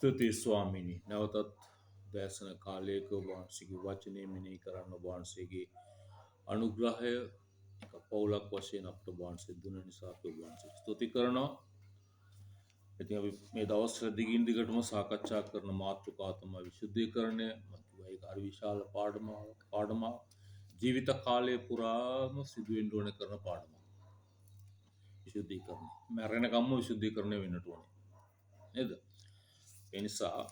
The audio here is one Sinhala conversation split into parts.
ස්තුතියි ස්වාමීනි. නැවතත් දැසන කාලයක වහන්සේගේ වචනය මෙනෙහි කරන්න වහන්සේගේ අනුග්‍රහය එක පවුලක් වශයෙන් අපට වහන්සේ දුන්න නිසා අපි වහන්සේට ස්තුති කරනවා. ඉතින් අපි මේ දවස්වල දිගින් දිගටම සාකච්ඡා කරන මාතෘකාව තමයි විශුද්ධීකරණය. මම කිව්වා ඒක හරි විශාල පාඩමක්. ජීවිත කාලය පුරාම සිදුවෙන්න ඕන කරන පාඩමක්. විශුද්ධීකරණය. මරණකම්ම විශුද්ධීකරණය වෙන්නට ඕනේ. නේද? ඒ නිසා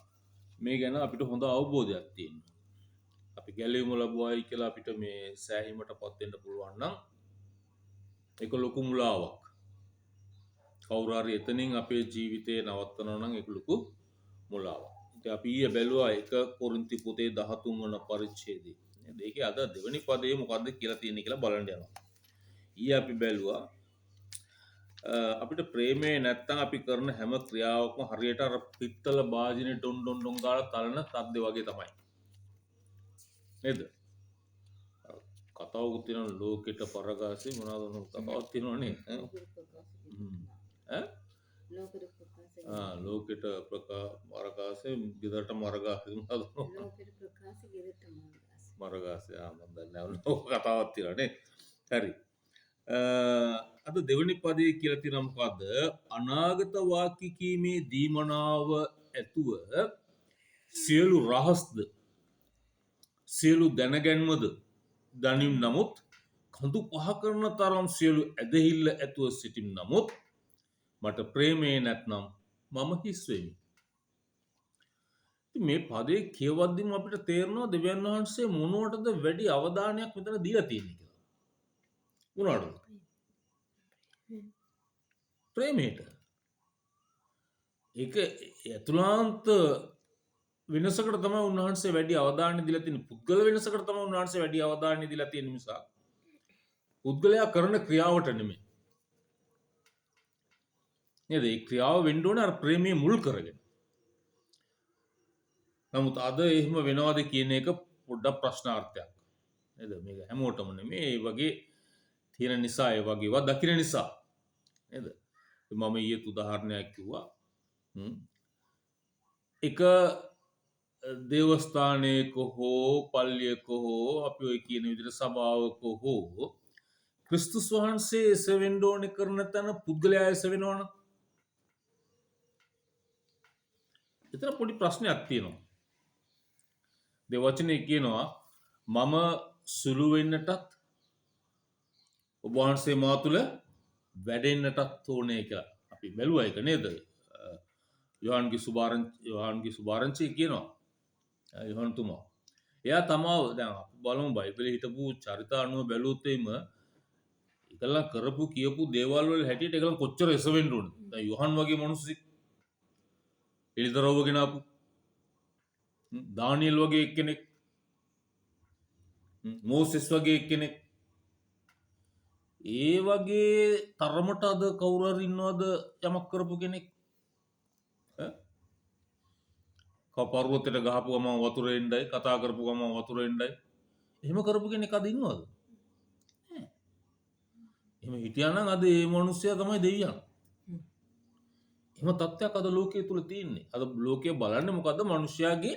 මේ ගැන අපිට හොඳ අවබෝධයක් තියෙනවා. අපි ගැලවීම ලැබුවායි කියලා අපිට මේ සෑහීමටපත් වෙන්න පුළුවන් නම් ඒක ලොකු මුලාවක්. කවුරු හරි එතනින් අපේ ජීවිතේ නවත්තනවා නම් ඒක ලොකු මුලාවක්. ඉතින් අපි ඊයේ බැලුවා 1 කොරින්ති පොතේ 13 වන පරිච්ඡේදය. නේද? ඒකේ අද දෙවෙනි පදයේ මොකද්ද කියලා තියෙන්නේ කියලා බලන්න යනවා. ඊයේ අපි බැලුවා අපිට ප්‍රේමේ නැත්තම් අපි කරන හැම ක්‍රියාවක්ම හරියට අර පිත්තල භාජනේ ඩොන් ඩොන් ඩොන් ගාලා තලන තද්දේ වගේ තමයි. නේද? කතාවකුත් තියෙනවා ලෝකෙට පරගාසේ මොනවද කතාවක් තියෙනවනේ. ලෝකෙට පරගාසේ ගෙදරට මරගාසේ මරගාසේ මම දන්නේ නැහැ. ලෝක කතාවක් තියෙනවානේ. හරි. අද දෙවනි පදයේ කියලා තියෙනවා මොකද්ද? අනාගත වාක්‍ය කීමේ දීමනාව ඇතුව සියලු රහස්ද සියලු දැනගැන්මද දනිම් නමුත් කඳු පහ කරන තරම් සියලු ඇදහිල්ල ඇතුව සිටින් නමුත් මට ප්‍රේමේ නැත්නම් මම හිස් වෙමි. මේ පදේ කියවද්දිම අපිට තේරෙනවා දෙවියන් වහන්සේ මොනවටද වැඩි අවධානයක් මෙතන දීලා තියෙන්නේ කියලා. මොනවටද? ප්‍රේමයට. ඒක ඇතුළාන්ත වෙනසකට තමයි උන්වහන්සේ වැඩි අවධානය දීලා තියෙන්නේ. පුද්ගල වෙනසකට තමයි උන්වහන්සේ වැඩි අවධානය දීලා තියෙන නිසා. පුද්ගලයා කරන ක්‍රියාවට නෙමෙයි. නේද? ඒ ක්‍රියාව වෙන්න ඕනේ අර ප්‍රේමයේ මුල් කරගෙන. නමුත් අද එහෙම වෙනවද කියන එක පොඩ්ඩක් ප්‍රශ්නාර්ථයක්. නේද? මේක හැමෝටම නෙමෙයි. ඒ වගේ තියෙන නිසා ඒ වගේ ඒවා දකින්න නිසා. නේද? මම ඊයේ උදාහරණයක් කිව්වා. එක දේවස්ථානයක හෝ පල්ලියක හෝ අපි ඔය කියන විදිහට සභාවක හෝ ක්‍රිස්තුස් වහන්සේ එසවෙන්න ඕනේ කරන තැන පුද්ගලයා එසවෙනවනම් එතන පොඩි ප්‍රශ්නයක් තියෙනවා. දෙවචනේ කියනවා මම සුළු වෙන්නටත් ඔබ වහන්සේ මා තුළ වැඩෙන්නටත් ඕනේ කියලා. අපි බැලුවා ඒක නේද? යොහන්ගේ සුභාරංචි කියනවා. යොහන්තුමා. එයා තමා දැන් අපි බලමු බයිබලයේ හිටපු චරිත අනුව බැලුවොත් එimhe ඒකලා කරපු කියපු දේවල් වල හැටියට ඒකලා කොච්චර එසවෙන්න ඕනද? දැන් යොහන් වගේ මිනිස්සෙක් එලිදරව්ව ගෙනාපු දානියෙල් වගේ එක්කෙනෙක් මෝසෙස් වගේ එක්කෙනෙක් ඒ වගේ තරමට අද කවුරු හරි ඉන්නවද යමක් කරපු කෙනෙක්? පර්වතයට ගහපු ගමන් වතුර එන්නයි කතා කරපු ගමන් වතුර එන්නයි එහෙම කරපු කෙනෙක් අද ඉන්නවද? නැහැ. එහෙම හිටියා නම් අද මේ මිනිස්සයා තමයි දෙවියන්. එහෙම තත්ත්වයක් අද ලෝකයේ තුල තියෙන්නේ. අද ලෝකයේ බලන්නේ මොකද්ද? මිනිස්යාගේ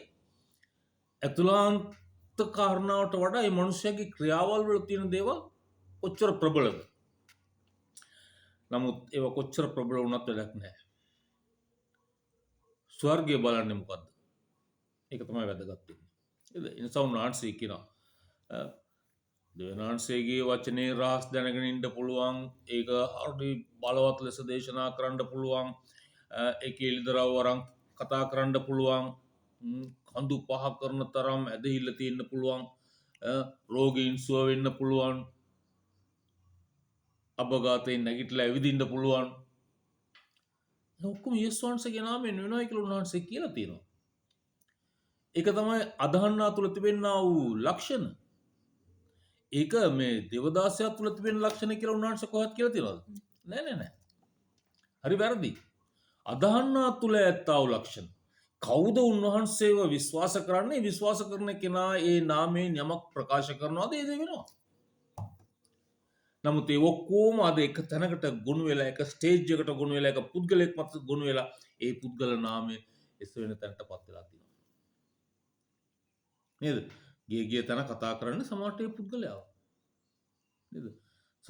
ඇතුළාන්ත කාරණාවට වඩා මේ මිනිස්යාගේ ක්‍රියාවල් වල තියෙන දේවල් කොච්චර ප්‍රබලද? නමුත් ඒව කොච්චර ප්‍රබල වුණත් වැඩක් නැහැ. ස්වර්ගය බලන්නේ මොකද්ද? ඒක තමයි වැදගත් වෙන්නේ. ඒ නිසා උන්වහන්සේ කියනවා දෙවියන් වහන්සේගේ වචනේ රහස් දැනගෙන ඉන්න පුළුවන්. ඒක හරි බලවත් ලෙස දේශනා කරන්න පුළුවන්. ඒකේ ඉදරව වරන් කතා කරන්න පුළුවන්. කඳු පහ කරන තරම් ඇදහිල්ල තියෙන්න පුළුවන්. රෝගීන් සුව වෙන්න පුළුවන්. අපඝාතයෙන් නැගිටලා ඇවිදින්න පුළුවන්. ඔක්කොම යේසුස් වහන්සේගේ නාමයෙන් වෙනවා කියලා උන්වහන්සේ කියලා තියෙනවා. ඒක තමයි අදහන්නා තුල තිබෙනා වූ ලක්ෂණ. ඒක මේ දේවදාසයා තුල තිබෙන ලක්ෂණ කියලා උන්වහන්සේ කොහොමද කියලා තියෙනවද? නෑ. හරි වැරදි. අදහන්නා තුල ඇත්තා වූ ලක්ෂණ. කවුද උන්වහන්සේව විශ්වාස කරන්නේ? විශ්වාස කරන කෙනා ඒ නාමයෙන් යමක් ප්‍රකාශ කරනවාද ඒ දේ වෙනවා. නමුත් ඒ ඔක්කොම අද එක තැනකට ගොනු වෙලා එක ස්ටේජ් එකට ගොනු වෙලා එක පුද්ගලයෙක් මත ගොනු වෙලා ඒ පුද්ගල නාමය එස වෙන තැනටපත් වෙලා තියෙනවා. නේද? ගිය තැන කතා කරන්න සමහරට ඒ පුද්ගලයා. නේද?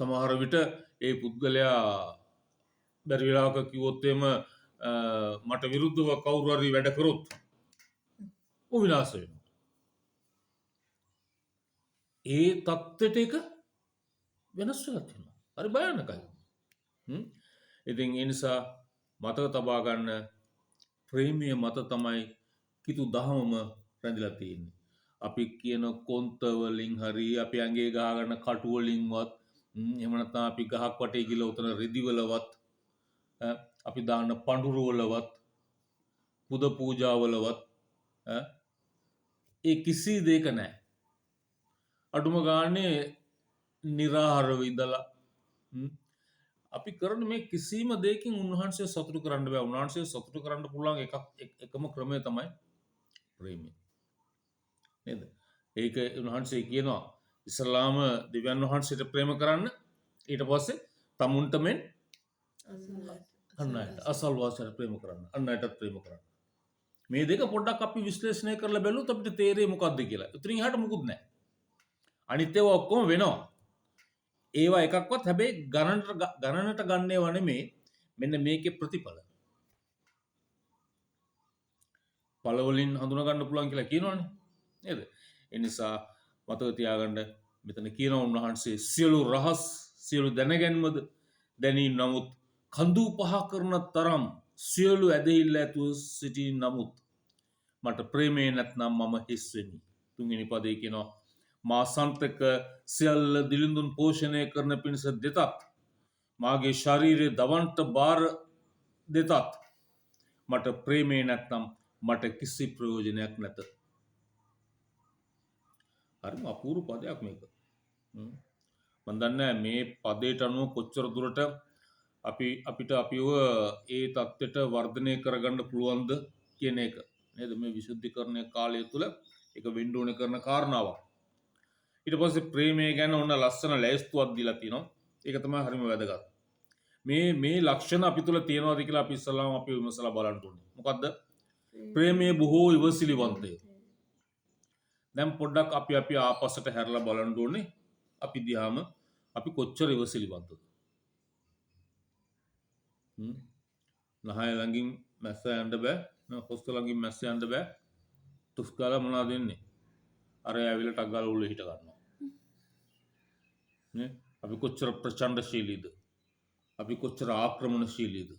සමහර විට ඒ පුද්ගලයා බැරි වෙලාවක කිව්වොත් එහෙම මට විරුද්ධව කවුරු හරි වැඩ කරොත් ਉਹ විනාශ වෙනවා. ඒ தත්ත්වයට එක වෙනස් වෙලා තියෙනවා. හරි භයානකයි. ඉතින් ඒ නිසා මතක තබා ගන්න ප්‍රේමයේ මත තමයි කිතු දහමම රැඳිලා තියෙන්නේ. අපි කියන කොන්ත වලින් හරි අපි ඇඟේ ගහගන්න කටු වලින්වත් එහෙම නැත්නම් අපි ගහක් වටේ ගිහලා උතන රෙදි වලවත් අපි දාන පඳුරු වලවත් පුද පූජා වලවත් ඒ කිසි දෙයක නැහැ. අඩුම ගානේ निराහාරව ඉඳලා අපි කරන මේ කිසිම දෙයකින් උන්වහන්සේ සතුටු කරන්න බෑ. උන්වහන්සේ සතුටු කරන්න පුළුවන් එකම ක්‍රමය තමයි ප්‍රේමය. නේද? ඒක උන්වහන්සේ කියනවා ඉස්ලාම දෙවියන් වහන්සේට ප්‍රේම කරන්න ඊට පස්සේ තමුන්ට මෙන් අන්නයට අසල්වාසයට ප්‍රේම කරන්න අන්නයටත් ප්‍රේම කරන්න. මේ දෙක පොඩ්ඩක් අපි විශ්ලේෂණය කරලා බැලුවොත් අපිට තේරෙයි මොකක්ද කියලා. උතරින් එහාට මුකුත් නැහැ. අනිත් ඒවා ඔක්කොම වෙනවා. ඒවා එකක්වත් හැබැයි ගණනට ගන්න ඒවා නෙමෙයි. මෙන්න මේකේ ප්‍රතිඵල. ඵල වලින් හඳුනා ගන්න පුළුවන් කියලා කියනවනේ. නේද? ඒ නිසා මතක තියාගන්න මෙතන කියනවා උන්වහන්සේ සියලු රහස් සියලු දැනගැන්මද දැනීම නමුත් කඳු පහ කරන තරම් සියලු ඇදහිල්ල ඇතුව සිටි නමුත් මට ප්‍රේමේ නැත්නම් මම හිස් වෙමි. තුන්වෙනි පදේ කියනවා මා සන්තක සියල්ල දිලිඳුන් පෝෂණය කරන පිණිස දෙතත් මාගේ ශරීරයේ දවන්ට බාර දෙතත් මට ප්‍රේමේ නැත්නම් මට කිසි ප්‍රයෝජනයක් නැත. හරිම අපූර්ව පදයක් මේක. මම දන්නේ මේ පදයට අනුව කොච්චර දුරට අපිට අපිව ඒ தත්ත්වයට වර්ධනය කරගන්න පුළුවන්ද කියන එක. නේද? මේ විසුද්ධිකරණය කාලය තුල ඒක වෙන්න ඕනේ කරන කාරණාවක්. ඊට පස්සේ ප්‍රේමය ගැන ඔන්න ලස්සන ලැයිස්තුවක් දීලා තිනවා. ඒක තමයි හරිම වැදගත්. මේ ලක්ෂණ අපි තුල තියෙනවාද කියලා අපි ඉස්සලාම අපි විමසලා බලන්න ඕනේ. මොකද්ද? ප්‍රේමයේ බොහෝ ඉවසිලිවන්තය. දැන් පොඩ්ඩක් අපි ආපස්සට හැරලා බලන්න ඕනේ. අපි දිහාම අපි කොච්චර ඉවසිලිවන්තද? නහය ළඟින් මැස්ස යන්න බෑ. හොස්ත ළඟින් මැස්ස යන්න බෑ. තුස් ගාලා මොනවද වෙන්නේ? අර ඇවිල්ලා ටක් ගාලා උල්ලේ හිට ගන්නවා. නේ? අපි කොච්චර ප්‍රචණ්ඩශීලීද? අපි කොච්චර ආක්‍රමණශීලීද?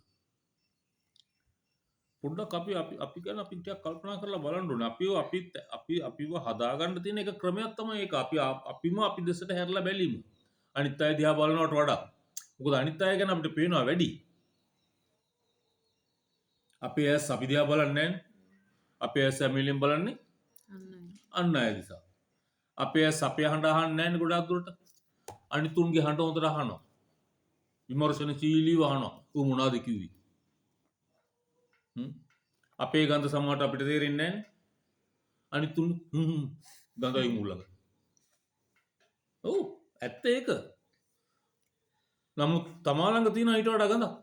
පොඩ්ඩක් අපි ගැන අපි ටිකක් කල්පනා කරලා බලන්න ඕනේ. අපිව හදාගන්න තියෙන එක ක්‍රමයක් තමයි ඒක. අපි දෙසට හැරලා බැලීම. අනිත් අය දිහා බලනවට වඩා. මොකද අනිත් අය ගැන අපිට පේනවා වැඩි. අපේ ඇස් අපි දිහා බලන්නේ නැහැ. අපේ ඇස් ඇමිලින් බලන්නේ අන්න අය දිහා. අපේ ඇස් අපේ හඬ අහන්නේ නැහැ නේ ගොඩාක් දුරට. අනිතුන්ගේ හඬ හොඳට අහනවා. විමර්ශනශීලීව අහනවා. ඌ මොනවද කිව්වේ? අපේ ගඳ සමහරට අපිට තේරෙන්නේ නැහැ. අනිතුන් ගඳයි මුලඟ. ඔව් ඇත්ත ඒක. නමුත් තමා ළඟ තියෙන ඊට වඩා ගඳක්.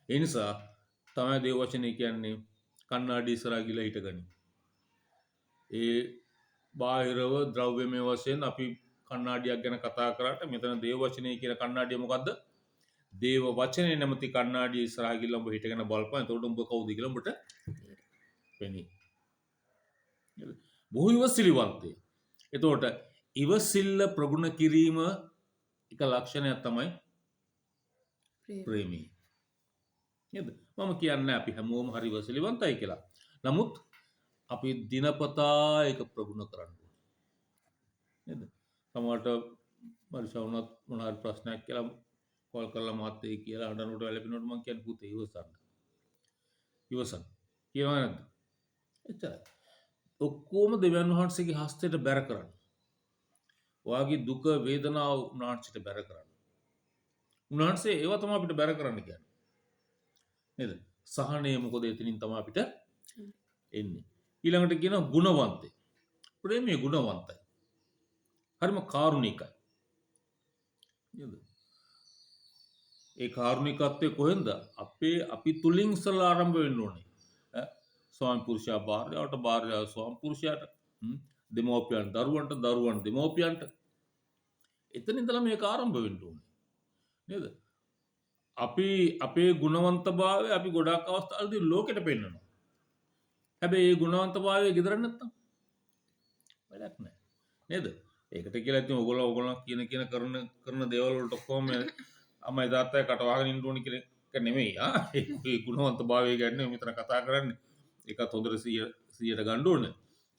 ඒ නිසා තමයි දේව වචනේ කියන්නේ කණ්ණාඩි ඉස්සරහා ගිහලා හිටගනි. ඒ බාහිරව ද්‍රව්‍යමය වශයෙන් අපි කණ්ණාඩියක් ගැන කතා කරාට මෙතන දේව වචනේ කියන කණ්ණාඩිය මොකද්ද? දේව වචනේ නැමැති කණ්ණාඩිය ඉස්සරහා ගිහලා උඹ හිටගෙන බලපන්. එතකොට උඹ කවුද කියලා උඹට පෙනේ. බොහෝ ඉවසිලිවන්තය. එතකොට ඉවසිල්ල ප්‍රගුණ කිරීම එක ලක්ෂණයක් තමයි ප්‍රේමී. නේද? මම කියන්නේ අපි හැමෝම හරි ඉවසිලිවන්තයි කියලා. නමුත් අපි දිනපතා ඒක ප්‍රගුණ කරන්න ඕනේ. නේද? සමහරට මරිසවුනත් මොන හරි ප්‍රශ්නයක් කියලා කෝල් කරලා මාත් ඒ කියලා අඬනකොට වැළපෙනකොට මම කියන්නේ පුතේ ඉවසන්න. ඉවසන්න. කියනවා නේද? එච්චරයි. ඔක්කොම දෙවියන් වහන්සේගේ හස්තයට බැර කරන්න. ඔයාගේ දුක වේදනාව උන්වහන්සේට බැර කරන්න. උන්වහන්සේ ඒව තමයි අපිට බැර කරන්න කියන්නේ. නේද? සහනය මොකද එතනින් තමයි අපිට එන්නේ. ඊළඟට කියන ගුණවන්තය. ප්‍රේමයේ ගුණවන්තයි. හරිම කාරුණිකයි. නේද? ඒ කාරුණිකත්වය කොහෙන්ද? අපි තුලින් ඉස්සලා ආරම්භ වෙන්න ඕනේ. ස්වාමි පුරුෂයා භාර්යාවට, භාර්යාව ස්වාමි පුරුෂයාට, දෙමෝපියන් දරුවන්ට, දරුවන් දෙමෝපියන්ට. එතන ඉඳලා මේක ආරම්භ වෙන්න ඕනේ. නේද? අපි අපේ ගුණවන්තභාවය අපි ගොඩාක් අවස්ථාවලදී ලෝකෙට පෙන්නනවා. හැබැයි ඒ ගුණවන්තභාවය ගෙදර නැත්තම් වැඩක් නැහැ. නේද? ඒකට කියලා ඉතින් ඔයගොල්ලෝ කියන කරන දේවල් වලට ඔක්කොම අම්මයි තාත්තයි කට වහගෙන ඉන්න ඕනි කියන එක නෙමෙයි. ඒ ගුණවන්තභාවය ගැන මෙතන කතා කරන්නේ. ඒකත් හොඳට 100ට ගන්න ඕනේ.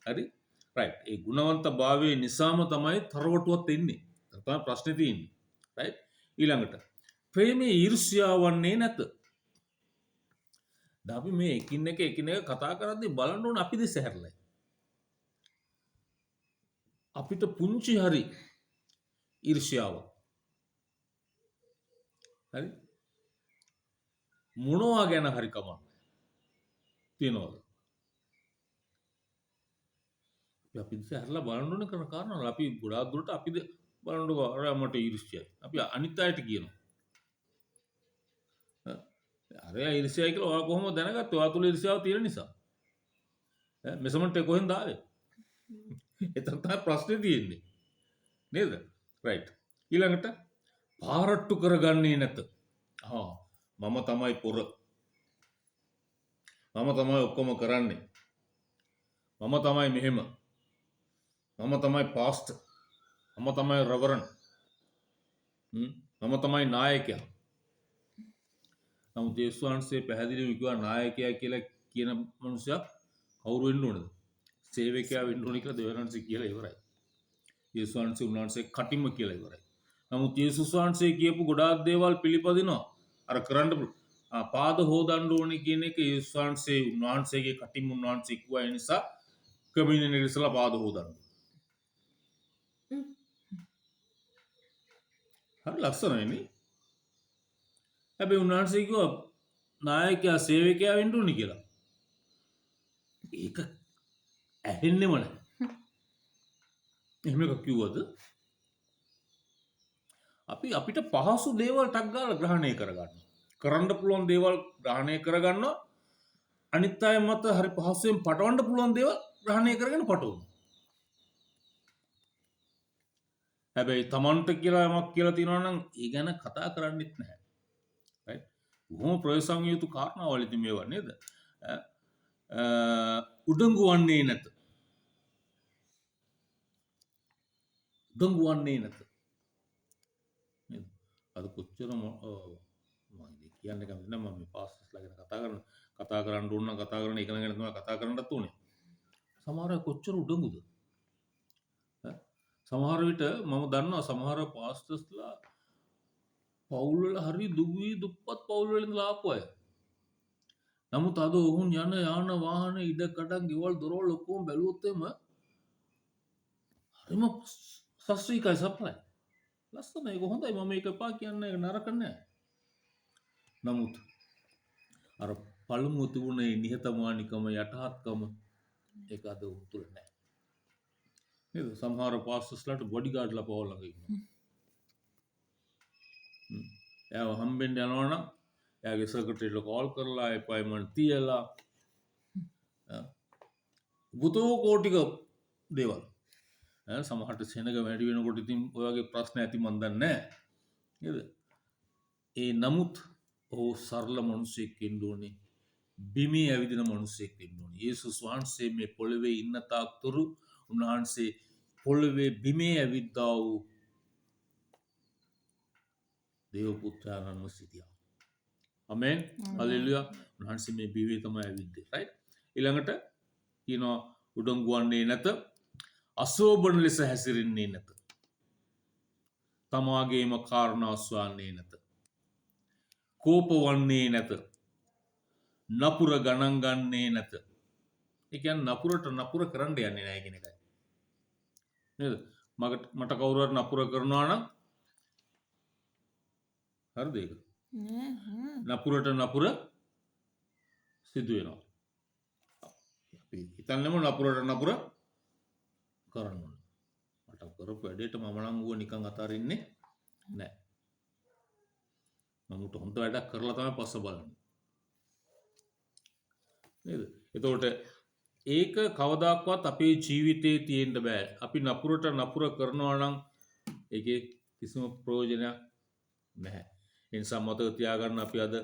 හරි? රයිට්. ඒ ගුණවන්තභාවය නිසාම තමයි තරවටුවත් එන්නේ. ඒක තමයි ප්‍රශ්නේ තියෙන්නේ. රයිට්? ඊළඟට ප්‍රේමයේ ඊර්ෂ්‍යාව වන්නේ නැත. දැන් අපි මේ එකින් එක කතා කරද්දී බලන්න ඕන අපි දෙස හැරලා. අපිට පුංචි හරි ඊර්ෂ්‍යාව. හරි? මොනවා ගැන හරි කමක් තියනවද? අපි දිහා හැරලා බලන්න ඕනේ කරන කාරණා. අපි ගොඩාක් දුරට අපිද බලන්නකෝ අර මට ඊර්ෂ්‍යයි. අපි අනිත් අයට කියනවා. අර ඊර්ෂ්‍යයි කියලා ඔයා කොහොමද දැනගත්තේ? ඔයා තුල ඊර්ෂ්‍යාව තියෙන නිසා. මෙසමන්ට් එක කොහෙන්ද ආවේ? එතන තමයි ප්‍රශ්නේ තියෙන්නේ. නේද? රයිට්. ඊළඟට පාරට්ටු කරගන්නේ නැත. මම තමයි පොර. මම තමයි ඔක්කොම කරන්නේ. මම තමයි මෙහෙම. මම තමයි පාස්ටර්. මම තමයි රෙවරන්ඩ්. මම තමයි නායකයා. නමුත් යේසුස් වහන්සේ පැහැදිලිව කිව්වා නායකයා කියලා කියන මනුස්සයා කවුරු වෙන්න ඕනද? සේවකයා වෙන්න ඕනේ කියලා දෙවියන්වහන්සේ කියලා ඉවරයි. යේසුස් වහන්සේ උන්වහන්සේ කටින්ම කියලා ඉවරයි. නමුත් යේසුස් වහන්සේ කියපු ගොඩාක් දේවල් පිළිපදිනවා. අර කරන්න පාද හොදන්න ඕනේ කියන එක යේසුස් වහන්සේ උන්වහන්සේගේ කටින්ම උන්වහන්සේ කිව්වා. ඒ නිසා කමියුනියන් එකට ඉස්සලා පාද හොදන්න. හරි ලස්සනයි නේ. හැබැයි උන්වහන්සේ කිව්වා නායකයා සේවකයා වෙන්න ඕනේ කියලා. ඒක ඇහෙන්නෙම නැහැ. එහෙම එකක් කිව්වද? අපිට පහසු දේවල් ටක් ගාලා ග්‍රහණය කරගන්නවා. කරන්න පුළුවන් දේවල් ග්‍රහණය කරගන්නවා. අනිත් අය මත හරි පහසුවෙන් පටවන්න පුළුවන් දේවල් ග්‍රහණය කරගෙන පටවනවා. හැබැයි තමන්ට කියලා යමක් කියලා තියෙනවා නම් ඒ ගැන කතා කරන්නෙත් නැහැ. රයිට්? බොහොම ප්‍රයෝජන යුතු කාරණාවල් ඉතින් මේවා නේද? උඩඟු වන්නේ නැත. උඩඟු වන්නේ නැත. නේද? අද කොච්චර මම කියන්නේ කැමති නැහැ. මම මේ පාස්ටර්ස්ලා ගැන කතා කරන්න ඕන නම් කතා කරන එක ගැන තමයි කතා කරන්නත් ඕනේ. සමහර අය කොච්චර උඩඟුද? සමහර විට මම දන්නවා සමහර පාස්ටර්ස්ලා පවුල් වල හරි දුප්පත් පවුල් වල ඉඳලා ආපු අය. නමුත් අද ඔවුන් යන යාන වාහන ඉඩ කඩම් ගෙවල් දොරවල් ඔක්කොම බැලුවොත් එම හරිම සස්ත්‍රීකයි සප්ලයි. ලස්සනයි ඒක හොඳයි මම මේක එපා කියන්නේ ඒක නරක නෑ. නමුත් අර පළමුව තිබුණේ නිහතමානීකම යටහත්කම ඒක අද උන් තුල නෑ. නේද? සමහර පාස්ටර්ස්ලාට බොඩිගාඩ්ලා පවුල් ළඟ ඉන්නවා. එයාව හම්බෙන්න යනවා නම් එයාගේ සෙක්‍රටරියට කෝල් කරලා අපොයින්ට්මන්ට් තියලා බුතෝ කෝටික දේවල්. සමහරට සෙනග වැඩි වෙනකොට ඉතින් ඔය වගේ ප්‍රශ්න ඇති මන් දන්නේ නැහැ. නේද? ඒ නමුත් ඔහු සරල මිනිසෙක් වෙන්න ඕනේ. බිමේ ඇවිදින මිනිසෙක් වෙන්න ඕනේ. යේසුස් වහන්සේ මේ පොළවේ ඉන්න තාක් තුරු උන්වහන්සේ පොළවේ බිමේ ඇවිද්දා වූ දේව පුත්‍රයන්ව සිටියා. ආමෙන්. හලෙලුයා. උන්වහන්සේ මේ බිමේ තමයි ඇවිද්දේ. රයිට්? ඊළඟට කියනවා උඩඟු වන්නේ නැත. අසෝබන ලෙස හැසිරෙන්නේ නැත. තමාගේම කාරණා ස්වාන්නේ නැත. කෝප වන්නේ නැත. නපුර ගණන් ගන්නේ නැත. ඒ කියන්නේ නපුරට නපුර කරන්න යන්නේ නැහැ කියන එකයි. නේද? මට කවුරු හරි නපුර කරනවා නම් හරිද ඒක? නපුරට නපුර සිදු වෙනවා. අපි හිතන්නේම නපුරට නපුර කරන්න ඕන. මට කරපු වැඩේට මම නම් ඌව නිකන් අතාරින්නේ නැහැ. මම උට හොඳ වැඩක් කරලා තමයි පස්ස බලන්නේ. නේද? එතකොට ඒක කවදාක්වත් අපේ ජීවිතේ තියෙන්න බෑ. අපි නපුරට නපුර කරනවා නම් ඒකේ කිසිම ප්‍රයෝජනයක් නැහැ. ඒ නිසා මතක තියාගන්න අපි අද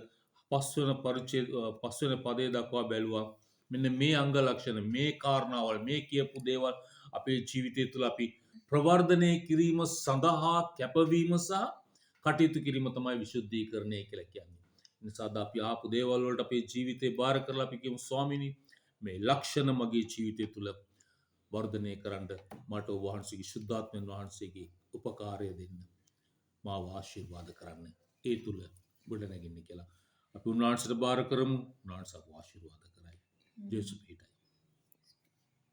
පස්වෙනි පදේ දක්වා බැලුවා. මෙන්න මේ අංග ලක්ෂණ, මේ කාරණාවල්, මේ කියපු දේවල් අපේ ජීවිතය තුළ අපි ප්‍රවර්ධනය කිරීම සඳහා කැපවීම සහ කටයුතු කිරීම තමයි විශුද්ධීකරණය කියලා කියන්නේ. ඒ නිසා අද අපි ආපු දේවල් වලට අපේ ජීවිතේ බාර කරලා අපි කියමු ස්වාමිනී මේ ලක්ෂණ මගේ ජීවිතය තුළ වර්ධනය කරන්න මට ඔබ වහන්සේගේ ශුද්ධාත්මයන් වහන්සේගේ උපකාරය දෙන්න. මාව ආශිර්වාද කරන්න. ඒ තුළ ගොඩනැගෙන්න කියලා. අපි උන්වහන්සේට බාර කරමු. උන්වහන්සේ අපව ආශිර්වාද කරයි. ජේසුස් පිටයි.